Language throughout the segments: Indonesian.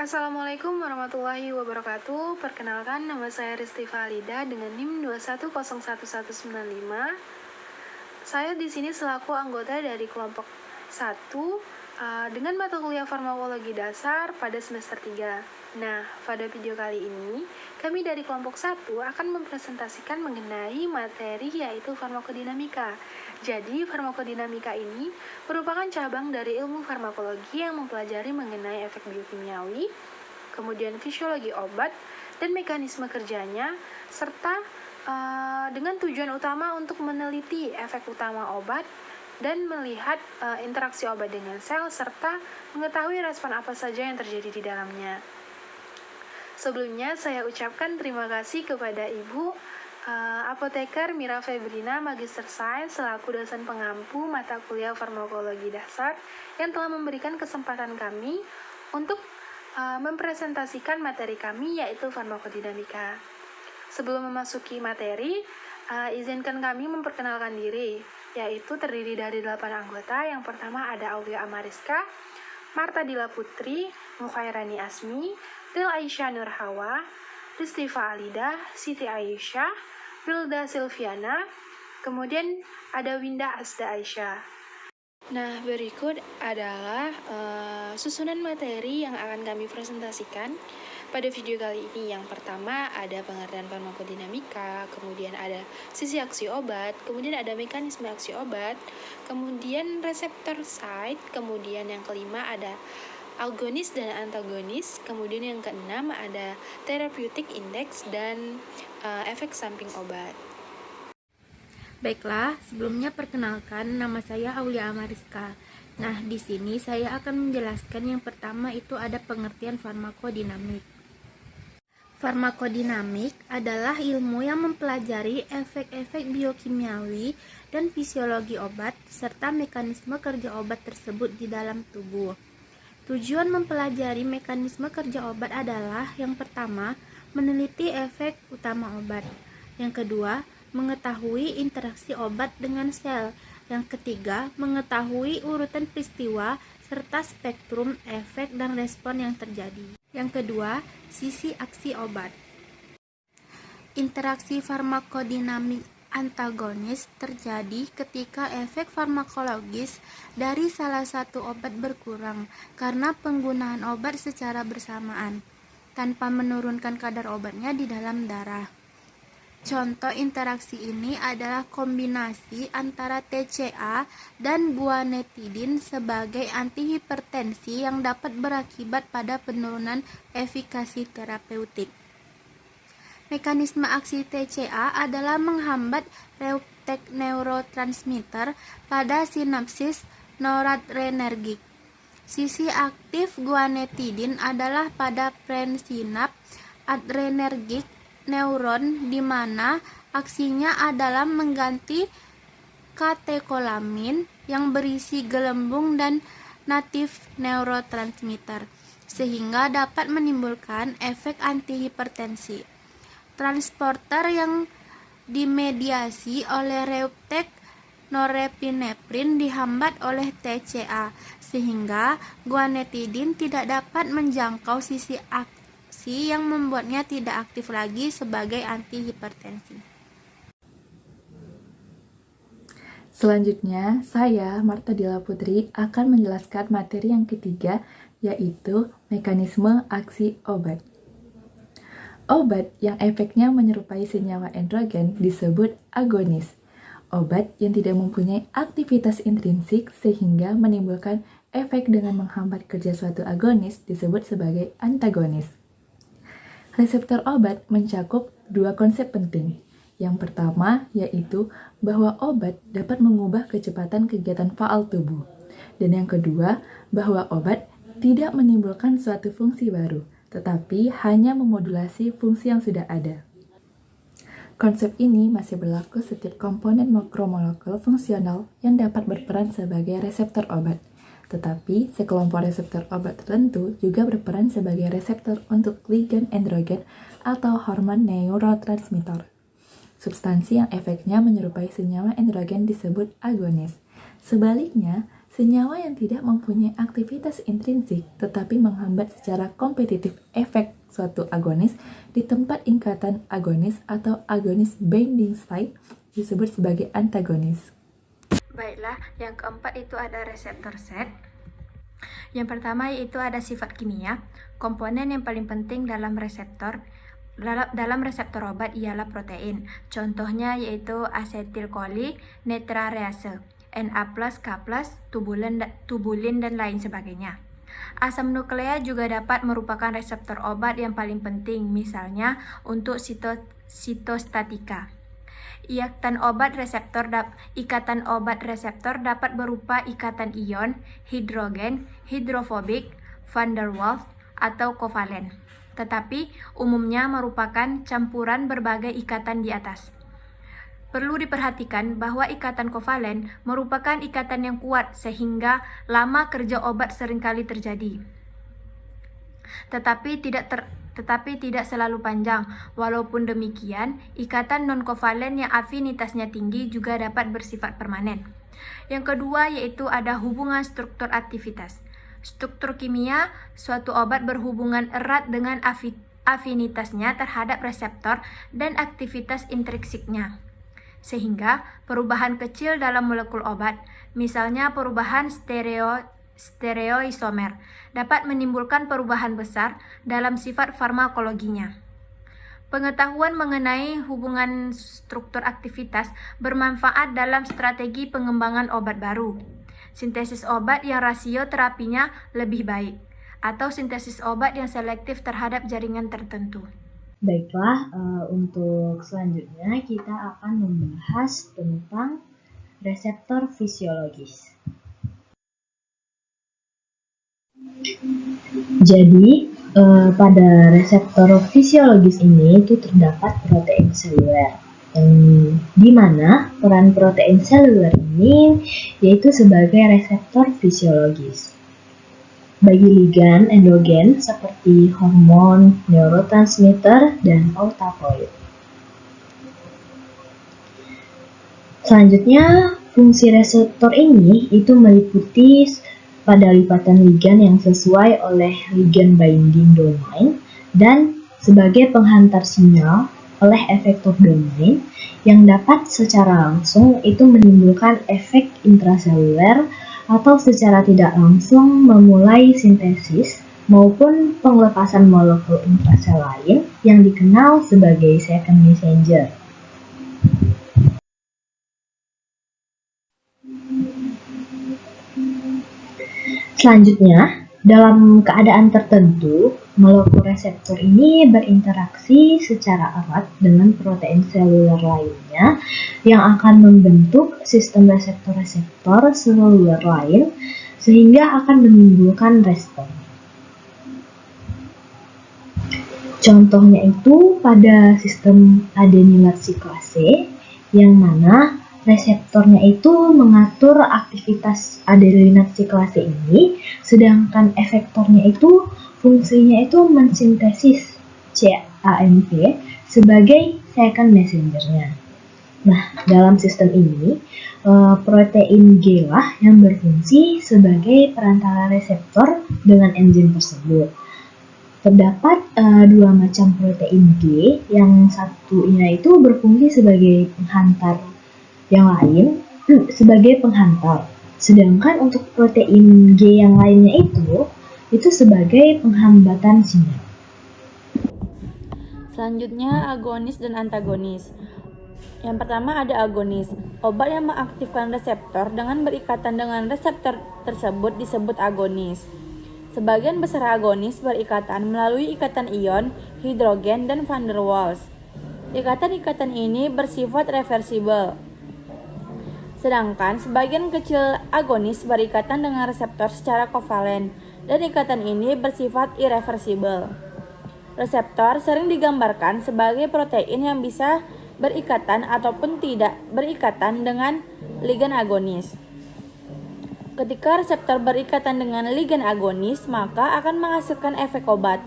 Assalamualaikum warahmatullahi wabarakatuh. Perkenalkan, nama saya Ristifa Alida dengan NIM 2101195. Saya di sini selaku anggota dari kelompok 1 dengan mata kuliah farmakologi dasar pada semester 3. Nah, pada video kali ini, kami dari kelompok 1 akan mempresentasikan mengenai materi yaitu farmakodinamika. Jadi, farmakodinamika ini merupakan cabang dari ilmu farmakologi yang mempelajari mengenai efek biokimiawi, kemudian fisiologi obat, dan mekanisme kerjanya, serta dengan tujuan utama untuk meneliti efek utama obat dan melihat interaksi obat dengan sel, serta mengetahui respon apa saja yang terjadi di dalamnya. Sebelumnya, saya ucapkan terima kasih kepada Ibu Apoteker Mira Febrina, Magister Sains, selaku dosen pengampu mata kuliah farmakologi dasar yang telah memberikan kesempatan kami untuk mempresentasikan materi kami yaitu farmakodinamika. Sebelum memasuki materi, izinkan kami memperkenalkan diri, yaitu terdiri dari 8 anggota. Yang pertama ada Aulia Amariska, Marta Dila Putri, Mukhairani Asmi, Ril Aisyah Nurhawa, Ristifa Alida, Siti Aisyah, Wilda Silviana, kemudian ada Winda Asda Aisyah. Nah, berikut adalah susunan materi yang akan kami presentasikan pada video kali ini. Yang pertama ada pengertian farmakodinamika, kemudian ada sisi aksi obat, kemudian ada mekanisme aksi obat, kemudian reseptor site, kemudian yang kelima ada agonis dan antagonis, kemudian yang keenam ada therapeutic index dan efek samping obat. Baiklah, sebelumnya perkenalkan, nama saya Aulia Amariska. Nah, di sini saya akan menjelaskan yang pertama itu ada pengertian farmakodinamik. Farmakodinamik adalah ilmu yang mempelajari efek-efek biokimiawi dan fisiologi obat serta mekanisme kerja obat tersebut di dalam tubuh. Tujuan mempelajari mekanisme kerja obat adalah yang pertama, meneliti efek utama obat. Yang kedua, mengetahui interaksi obat dengan sel. Yang ketiga, mengetahui urutan peristiwa serta spektrum efek dan respon yang terjadi. Yang kedua, sisi aksi obat. Interaksi farmakodinamik antagonis terjadi ketika efek farmakologis dari salah satu obat berkurang karena penggunaan obat secara bersamaan, tanpa menurunkan kadar obatnya di dalam darah. Contoh interaksi ini adalah kombinasi antara TCA dan guanetidin sebagai antihipertensi yang dapat berakibat pada penurunan efikasi terapeutik. Mekanisme aksi TCA adalah menghambat reuptake neurotransmitter pada sinapsis noradrenergik. Sisi aktif guanetidin adalah pada presinap adrenergik neuron, di mana aksinya adalah mengganti katekolamin yang berisi gelembung dan natif neurotransmitter, sehingga dapat menimbulkan efek antihipertensi. Transporter yang dimediasi oleh reuptake norepinefrin dihambat oleh TCA, sehingga guanetidin tidak dapat menjangkau sisi aktif yang membuatnya tidak aktif lagi sebagai antihipertensi. Selanjutnya, saya, Marta Dila Putri, akan menjelaskan materi yang ketiga, yaitu mekanisme aksi obat. Obat yang efeknya menyerupai senyawa androgen disebut agonis. Obat yang tidak mempunyai aktivitas intrinsik sehingga menimbulkan efek dengan menghambat kerja suatu agonis disebut sebagai antagonis. Reseptor obat mencakup dua konsep penting. Yang pertama yaitu bahwa obat dapat mengubah kecepatan kegiatan faal tubuh. Dan yang kedua, bahwa obat tidak menimbulkan suatu fungsi baru, tetapi hanya memodulasi fungsi yang sudah ada. Konsep ini masih berlaku setiap komponen makromolekul fungsional yang dapat berperan sebagai reseptor obat. Tetapi, sekelompok reseptor obat tertentu juga berperan sebagai reseptor untuk ligan androgen atau hormon neurotransmitter. Substansi yang efeknya menyerupai senyawa androgen disebut agonis. Sebaliknya, Senyawa yang tidak mempunyai aktivitas intrinsik tetapi menghambat secara kompetitif efek suatu agonis di tempat ikatan agonis atau agonis binding site disebut sebagai antagonis. Baiklah, yang keempat itu ada reseptor set. Yang pertama yaitu ada sifat kimia. Komponen yang paling penting dalam reseptor obat ialah protein. Contohnya yaitu asetilkoli, netrarease, Na+, K+, tubulin dan lain sebagainya. Asam nuklea juga dapat merupakan reseptor obat yang paling penting, misalnya untuk sitostatika. Ikatan obat reseptor dapat berupa ikatan ion, hidrogen, hidrofobik, van der Waals, atau kovalen. Tetapi umumnya merupakan campuran berbagai ikatan di atas. Perlu diperhatikan bahwa ikatan kovalen merupakan ikatan yang kuat sehingga lama kerja obat seringkali terjadi. Tetapi tidak selalu panjang. Walaupun demikian, ikatan non-kovalen yang afinitasnya tinggi juga dapat bersifat permanen. Yang kedua yaitu ada hubungan struktur aktivitas. Struktur kimia suatu obat berhubungan erat dengan afinitasnya terhadap reseptor dan aktivitas intrinsiknya. Sehingga perubahan kecil dalam molekul obat, misalnya perubahan stereoisomer, dapat menimbulkan perubahan besar dalam sifat farmakologinya. Pengetahuan mengenai hubungan struktur aktivitas bermanfaat dalam strategi pengembangan obat baru. Sintesis obat yang rasio terapinya lebih baik, atau sintesis obat yang selektif terhadap jaringan tertentu. Baiklah, untuk selanjutnya kita akan membahas tentang reseptor fisiologis. Jadi, pada reseptor fisiologis ini itu terdapat protein seluler, yang dimana peran protein seluler ini yaitu sebagai reseptor fisiologis bagi ligan endogen seperti hormon, neurotransmitter, dan autapoid. Selanjutnya, fungsi reseptor ini itu meliputi pada lipatan ligan yang sesuai oleh ligan binding domain dan sebagai penghantar sinyal oleh efektor domain yang dapat secara langsung itu menimbulkan efek intraseluler atau secara tidak langsung memulai sintesis maupun penglepasan molekul intrasel lain yang dikenal sebagai second messenger. Selanjutnya, dalam keadaan tertentu, molekul reseptor ini berinteraksi secara erat dengan protein seluler lainnya yang akan membentuk sistem reseptor-reseptor seluler lain sehingga akan menimbulkan respon. Contohnya itu pada sistem adenilat siklase yang mana reseptornya itu mengatur aktivitas adeninat siklase ini, sedangkan efektornya itu fungsinya itu mensintesis CAMP sebagai second messenger-nya. Nah, dalam sistem ini, protein G lah yang berfungsi sebagai perantara reseptor dengan enzim tersebut. Terdapat dua macam protein G, yang satunya itu berfungsi sebagai penghantar, yang lain sebagai penghantar. Sedangkan untuk protein G yang lainnya itu sebagai penghambatan sinyal. Selanjutnya agonis dan antagonis. Yang pertama ada agonis. Obat yang mengaktifkan reseptor dengan berikatan dengan reseptor tersebut disebut agonis. Sebagian besar agonis berikatan melalui ikatan ion, hidrogen, dan van der Waals. Ikatan-ikatan ini bersifat reversibel. Sedangkan sebagian kecil agonis berikatan dengan reseptor secara kovalen, dan ikatan ini bersifat irreversibel. Reseptor sering digambarkan sebagai protein yang bisa berikatan ataupun tidak berikatan dengan ligan agonis. Ketika reseptor berikatan dengan ligan agonis, maka akan menghasilkan efek obat.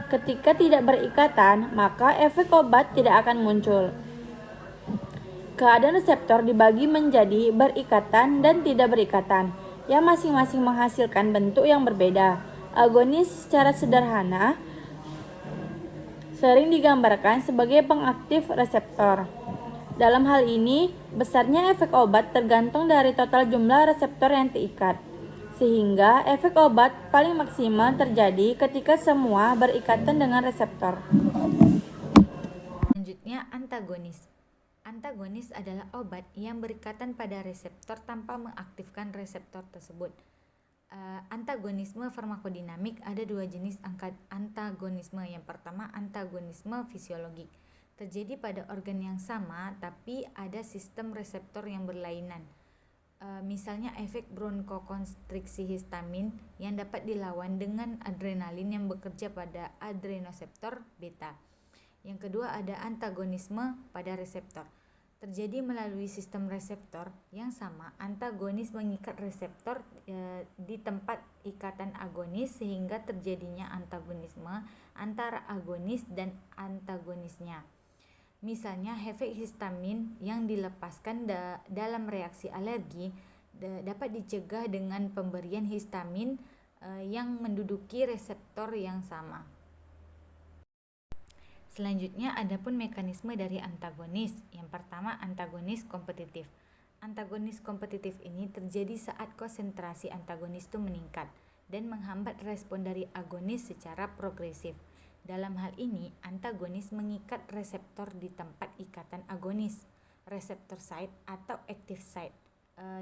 Ketika tidak berikatan, maka efek obat tidak akan muncul. Keadaan reseptor dibagi menjadi berikatan dan tidak berikatan. yang masing-masing menghasilkan bentuk yang berbeda. Agonis secara sederhana sering digambarkan sebagai pengaktif reseptor. Dalam hal ini, besarnya efek obat tergantung dari total jumlah reseptor yang terikat. Sehingga efek obat paling maksimal terjadi ketika semua berikatan dengan reseptor. Selanjutnya, antagonis. Antagonis adalah obat yang berikatan pada reseptor tanpa mengaktifkan reseptor tersebut. Antagonisme farmakodinamik ada dua jenis antagonisme. Yang pertama, antagonisme fisiologik. Terjadi pada organ yang sama tapi ada sistem reseptor yang berlainan. Misalnya efek bronkokonstriksi histamin yang dapat dilawan dengan adrenalin yang bekerja pada adrenoseptor beta. Yang kedua ada antagonisme pada reseptor. Terjadi melalui sistem reseptor yang sama. Antagonis mengikat reseptor di tempat ikatan agonis sehingga terjadinya antagonisme antara agonis dan antagonisnya. Misalnya efek histamin yang dilepaskan dalam reaksi alergi dapat dicegah dengan pemberian histamin yang menduduki reseptor yang sama. Selanjutnya, adapun mekanisme dari antagonis. Yang pertama, antagonis kompetitif. Antagonis kompetitif ini terjadi saat konsentrasi antagonis itu meningkat dan menghambat respon dari agonis secara progresif. Dalam hal ini, antagonis mengikat reseptor di tempat ikatan agonis, reseptor site atau active site,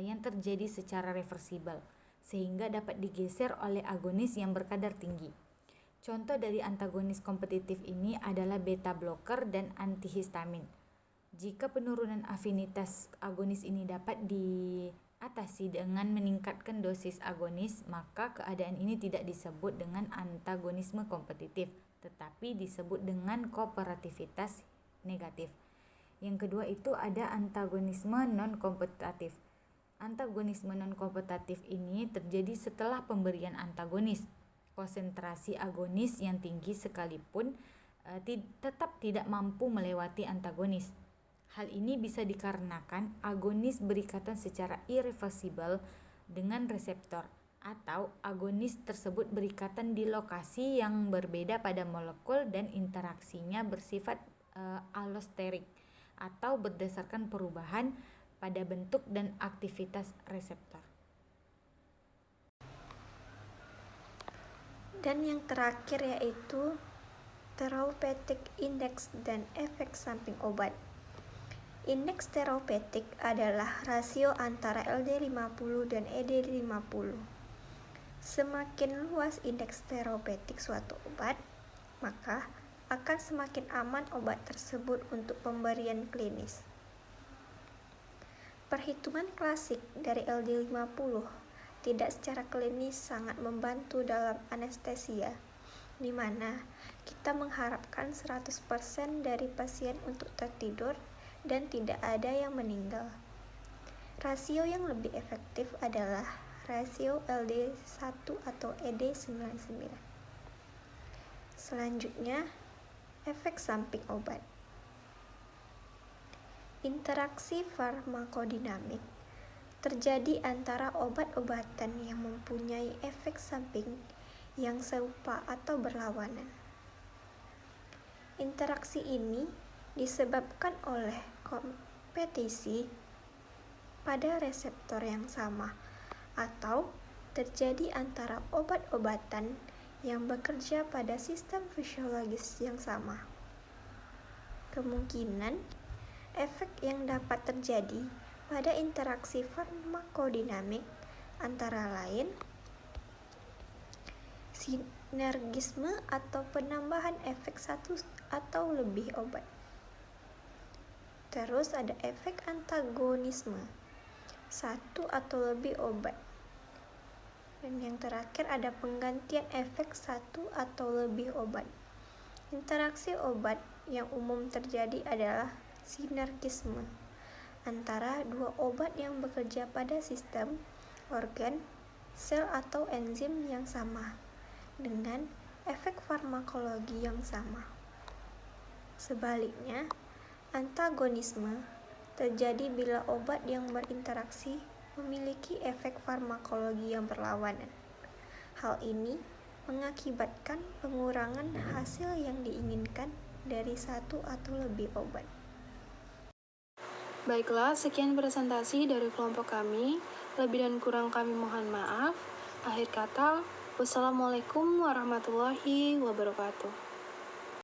yang terjadi secara reversibel, sehingga dapat digeser oleh agonis yang berkadar tinggi. Contoh dari antagonis kompetitif ini adalah beta blocker dan antihistamin. Jika penurunan afinitas agonis ini dapat diatasi dengan meningkatkan dosis agonis, maka keadaan ini tidak disebut dengan antagonisme kompetitif, tetapi disebut dengan kooperativitas negatif. Yang kedua itu ada antagonisme non-kompetitif. Antagonisme non-kompetitif ini terjadi setelah pemberian antagonis. Konsentrasi agonis yang tinggi sekalipun tetap tidak mampu melewati antagonis. Hal ini bisa dikarenakan agonis berikatan secara irreversibel dengan reseptor, atau agonis tersebut berikatan di lokasi yang berbeda pada molekul dan interaksinya bersifat allosterik atau berdasarkan perubahan pada bentuk dan aktivitas reseptor. Dan yang terakhir yaitu therapeutic index dan efek samping obat. Indeks terapeutik adalah rasio antara LD50 dan ED50. Semakin luas indeks terapeutik suatu obat, maka akan semakin aman obat tersebut untuk pemberian klinis. Perhitungan klasik dari LD50 tidak secara klinis sangat membantu dalam anestesia, di mana kita mengharapkan 100% dari pasien untuk tertidur dan tidak ada yang meninggal. Rasio yang lebih efektif adalah rasio LD1 atau ED99. Selanjutnya, efek samping obat. Interaksi farmakodinamik terjadi antara obat-obatan yang mempunyai efek samping yang serupa atau berlawanan. Interaksi ini disebabkan oleh kompetisi pada reseptor yang sama atau terjadi antara obat-obatan yang bekerja pada sistem fisiologis yang sama. Kemungkinan efek yang dapat terjadi pada interaksi farmakodinamik antara lain sinergisme atau penambahan efek satu atau lebih obat. Terus ada efek antagonisme, satu atau lebih obat. Dan yang terakhir ada penggantian efek satu atau lebih obat. Interaksi obat yang umum terjadi adalah sinergisme antara dua obat yang bekerja pada sistem, organ, sel atau enzim yang sama, dengan efek farmakologi yang sama. Sebaliknya, antagonisme terjadi bila obat yang berinteraksi memiliki efek farmakologi yang berlawanan. Hal ini mengakibatkan pengurangan hasil yang diinginkan dari satu atau lebih obat. Baiklah, sekian presentasi dari kelompok kami. Lebih dan kurang kami mohon maaf. Akhir kata, wassalamualaikum warahmatullahi wabarakatuh.